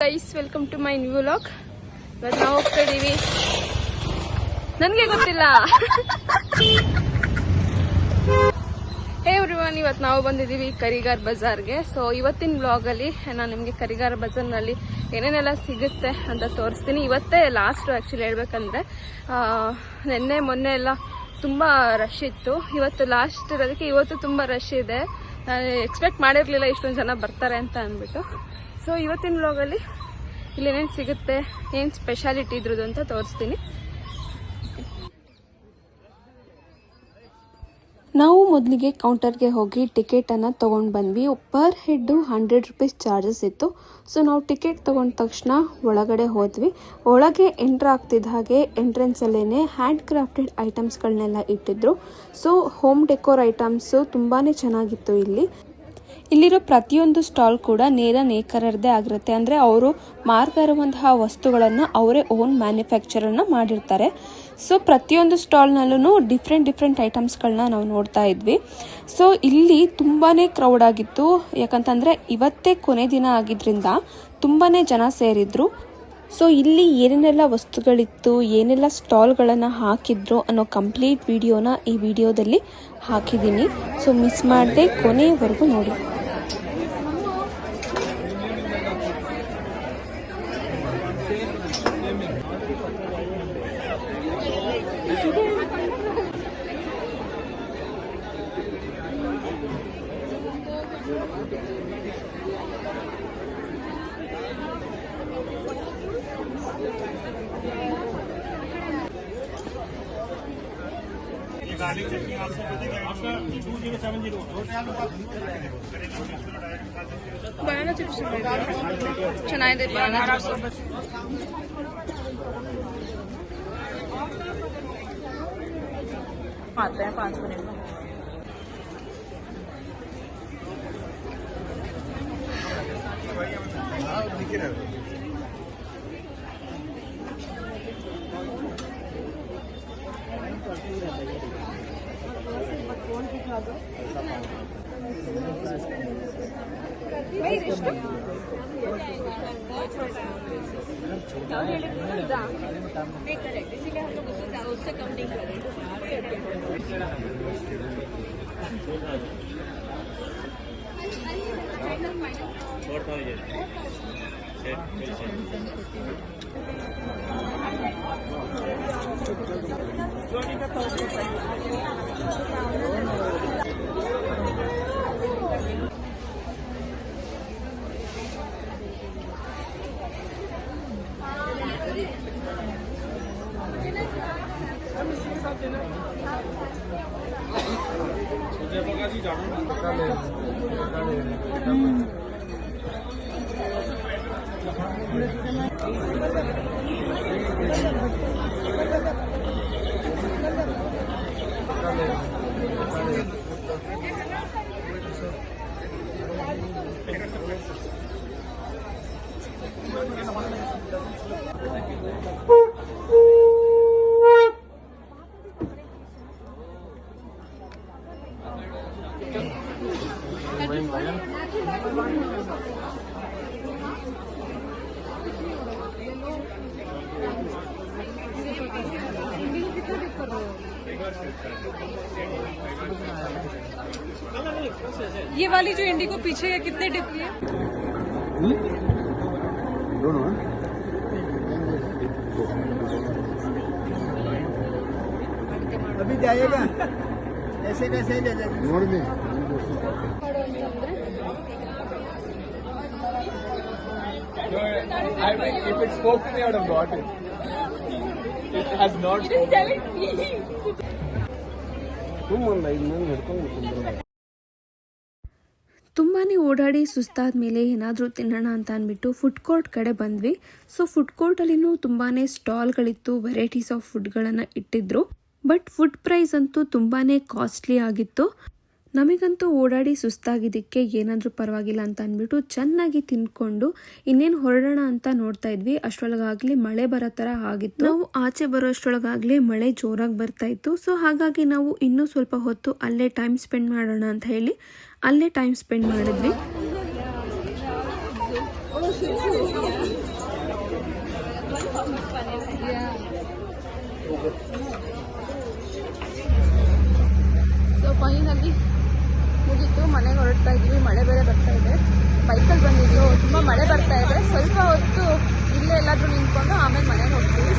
Guys, welcome to my new vlog. ಇವತ್ತು ನಾವು ಹೋಗ್ತಾ ಇದೀವಿ, ನನಗೆ ಗೊತ್ತಿಲ್ಲ. ಹೇ ಎವ್ರಿವನ್, ಇವತ್ತು ನಾವು ಬಂದಿದ್ದೀವಿ ಕರಿಗಾರ್ ಬಜಾರ್ಗೆ. ಸೊ ಇವತ್ತಿನ ವ್ಲಾಗಲ್ಲಿ ನಾನು ನಿಮಗೆ ಕರಿಗಾರ್ ಬಜಾರ್ನಲ್ಲಿ ಏನೇನೆಲ್ಲ ಸಿಗುತ್ತೆ ಅಂತ ತೋರಿಸ್ತೀನಿ. ಇವತ್ತೇ ಲಾಸ್ಟ್ ಆ್ಯಕ್ಚುಲಿ ಹೇಳ್ಬೇಕಂದ್ರೆ, ನಿನ್ನೆ ಮೊನ್ನೆ ಎಲ್ಲ ತುಂಬ ರಶ್ ಇತ್ತು. ಇವತ್ತು ಲಾಸ್ಟ್ ಇರೋದಕ್ಕೆ ಇವತ್ತು ತುಂಬ ರಶ್ ಇದೆ. ನಾನು ಎಕ್ಸ್ಪೆಕ್ಟ್ ಮಾಡಿರಲಿಲ್ಲ ಇಷ್ಟೊಂದು ಜನ ಬರ್ತಾರೆ ಅಂತ ಅಂದ್ಬಿಟ್ಟು. ಸೊ ಇವತ್ತಿನ ವ್ಲಾಗಲ್ಲಿ ಇಲ್ಲಿ ಏನೇನು ಸಿಗುತ್ತೆ, ಏನು ಸ್ಪೆಷಾಲಿಟಿ ಇದ್ರದ್ದು ಅಂತ ತೋರಿಸ್ತೀನಿ. ನಾವು ಮೊದಲಿಗೆ ಕೌಂಟರ್ಗೆ ಹೋಗಿ ಟಿಕೆಟನ್ನು ತೊಗೊಂಡು ಬಂದ್ವಿ. ಪರ್ ಹೆಡ್ಡು 100 ರೂಪೀಸ್ ಚಾರ್ಜಸ್ ಇತ್ತು. ಸೊ ನಾವು ಟಿಕೆಟ್ ತೊಗೊಂಡ ತಕ್ಷಣ ಒಳಗಡೆ ಹೋದ್ವಿ. ಒಳಗೆ ಎಂಟ್ರ್ ಆಗ್ತಿದ್ದ ಹಾಗೆ ಎಂಟ್ರೆನ್ಸಲ್ಲೇ ಹ್ಯಾಂಡ್ ಕ್ರಾಫ್ಟೆಡ್ ಐಟಮ್ಸ್ಗಳನ್ನೆಲ್ಲ ಇಟ್ಟಿದ್ರು. ಸೊ ಹೋಮ್ ಡೆಕೋರ್ ಐಟಮ್ಸು ತುಂಬಾ ಚೆನ್ನಾಗಿತ್ತು. ಇಲ್ಲಿರೋ ಪ್ರತಿಯೊಂದು ಸ್ಟಾಲ್ ಕೂಡ ನೇಕಾರರದೇ ಆಗಿರುತ್ತೆ. ಅಂದರೆ ಅವರು ಮಾರ್ತಾ ಇರುವಂತಹ ವಸ್ತುಗಳನ್ನು ಅವರೇ ಓನ್ ಮ್ಯಾನುಫ್ಯಾಕ್ಚರನ್ನು ಮಾಡಿರ್ತಾರೆ. ಸೊ ಪ್ರತಿಯೊಂದು ಸ್ಟಾಲ್ನಲ್ಲೂ ಡಿಫ್ರೆಂಟ್ ಐಟಮ್ಸ್ಗಳನ್ನ ನಾವು ನೋಡ್ತಾ ಇದ್ವಿ. ಸೊ ಇಲ್ಲಿ ತುಂಬಾ ಕ್ರೌಡ್ ಆಗಿತ್ತು. ಯಾಕಂತಂದರೆ ಇವತ್ತೇ ಕೊನೆ ದಿನ ಆಗಿದ್ರಿಂದ ತುಂಬಾ ಜನ ಸೇರಿದ್ರು. ಸೊ ಇಲ್ಲಿ ಏನೇನೆಲ್ಲ ವಸ್ತುಗಳಿತ್ತು, ಏನೆಲ್ಲ ಸ್ಟಾಲ್ಗಳನ್ನು ಹಾಕಿದ್ರು ಅನ್ನೋ ಕಂಪ್ಲೀಟ್ ವಿಡಿಯೋನ ಈ ವಿಡಿಯೋದಲ್ಲಿ ಹಾಕಿದ್ದೀನಿ. ಸೊ ಮಿಸ್ ಮಾಡದೆ ಕೊನೆಯವರೆಗೂ ನೋಡಿ. ಬನಾನಾ ಚಿಪ್ಸ್ ಚೆನ್ನಾಗಿದೆ. ಬನಾನಾ ಚಿಪ್ಸ್ आते हैं 5 मिनट में. इसीलिए हम लोग उससे कम नहीं कर रहे. ये वाली जो इंडिगो पीछे है कितने डिप की है? दोनों अभी जाएगा. ऐसे कैसे जाएगा? If it spoke to me, I would have got it. It has not spoken. ತುಂಬಾ ಓಡಾಡಿ ಸುಸ್ತಾದ ಮೇಲೆ ಏನಾದರೂ ತಿನ್ನೋಣ ಅಂತ ಅಂದ್ಬಿಟ್ಟು ಫುಡ್ ಕೋರ್ಟ್ ಕಡೆ ಬಂದ್ವಿ. ಸೊ ಫುಡ್ ಕೋರ್ಟಲ್ಲಿನೂ ತುಂಬಾ ಸ್ಟಾಲ್ಗಳಿತ್ತು, ವೆರೈಟೀಸ್ ಆಫ್ ಫುಡ್ಗಳನ್ನು ಇಟ್ಟಿದ್ರು. ಬಟ್ ಫುಡ್ ಪ್ರೈಸ್ ಅಂತೂ ತುಂಬಾ ಕಾಸ್ಟ್ಲಿ ಆಗಿತ್ತು. ನಮಗಂತೂ ಓಡಾಡಿ ಸುಸ್ತಾಗಿದ್ದಕ್ಕೆ ಏನಾದರೂ ಪರವಾಗಿಲ್ಲ ಅಂತ ಅಂದ್ಬಿಟ್ಟು ಚೆನ್ನಾಗಿ ತಿನ್ಕೊಂಡು ಇನ್ನೇನು ಹೊರಡೋಣ ಅಂತ ನೋಡ್ತಾ ಇದ್ವಿ. ಅಷ್ಟರೊಳಗಾಗಲಿ ಮಳೆ ಬರೋ ಥರ ಆಗಿತ್ತು. ನಾವು ಆಚೆ ಬರೋ ಅಷ್ಟರೊಳಗಾಗಲೇ ಮಳೆ ಜೋರಾಗಿ ಬರ್ತಾ ಇತ್ತು. ಸೊ ಹಾಗಾಗಿ ನಾವು ಇನ್ನೂ ಸ್ವಲ್ಪ ಹೊತ್ತು ಅಲ್ಲೇ ಟೈಮ್ ಸ್ಪೆಂಡ್ ಮಾಡೋಣ ಅಂತ ಹೇಳಿ ಅಲ್ಲೇ ಟೈಮ್ ಸ್ಪೆಂಡ್ ಮಾಡಿದ್ವಿ. ಸೊ ಫೈನಲಿ ಮುಗೀತು, ಮನೆಗೆ ಹೊರಡ್ತಾ ಇದ್ವಿ. ಮಳೆ ಬೇರೆ ಬರ್ತಾ ಇದೆ. ಬೈಕಲ್ಲಿ ಬಂದಿದ್ದು ತುಂಬ ಮಳೆ ಬರ್ತಾ ಇದೆ. ಸ್ವಲ್ಪ ಹೊತ್ತು ಇಲ್ಲೇ ಎಲ್ಲಾದ್ರೂ ನಿಂತ್ಕೊಂಡು ಆಮೇಲೆ ಮನೆಗೆ ಹೋಗ್ತೀವಿ.